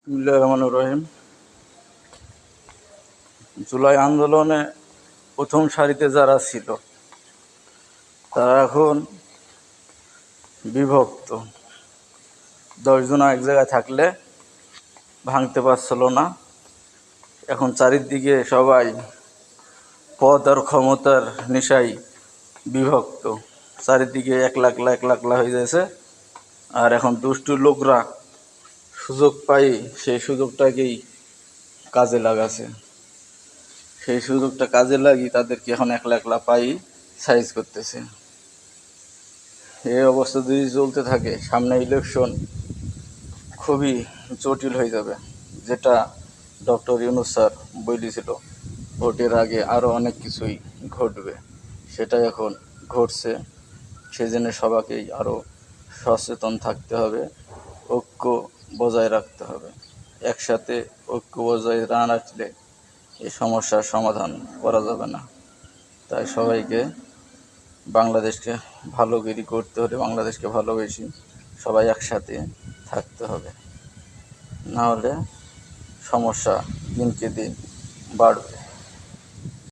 বিসমিল্লাহির রহমানির রহিম। জুলাই আন্দোলনে প্রথম সারিতে যারা ছিল তারা এখন বিভক্ত। 10 জন এক জায়গায় থাকলে ভাঙতে পারছিল না। এখন চারিদিকে সবাই পদ আর ক্ষমতার নেশায় বিভক্ত। চারিদিকে একলা হয়ে যাচ্ছে। আর এখন দুষ্টু লোকরা সুযোগ পাই সেই সুযোগটাকেই কাজে লাগাছে। সেই সুযোগটা কাজে লাগিয়ে তাদেরকে এখন একলা পাই সাইজ করতেছে। এই অবস্থা যদি চলতে থাকে সামনে ইলেকশন খুবই জটিল হয়ে যাবে। যেটা ডক্টর ইউনূস স্যার বলেছিল ভোটের আগে আরও অনেক কিছুই ঘটবে, সেটাই এখন ঘটছে। সেজন্য সবাইকেই আরও সচেতন থাকতে হবে, ঐক্য বজায় রাখতে হবে। একসাথে ঐক্য বজায় না রাখলে এই সমস্যার সমাধান করা যাবে না। তাই সবাইকে বাংলাদেশকে ভালোগিরি করতে হলে বাংলাদেশকে ভালোবেসে সবাই একসাথে থাকতে হবে, না হলে সমস্যা দিনকে দিন বাড়বে।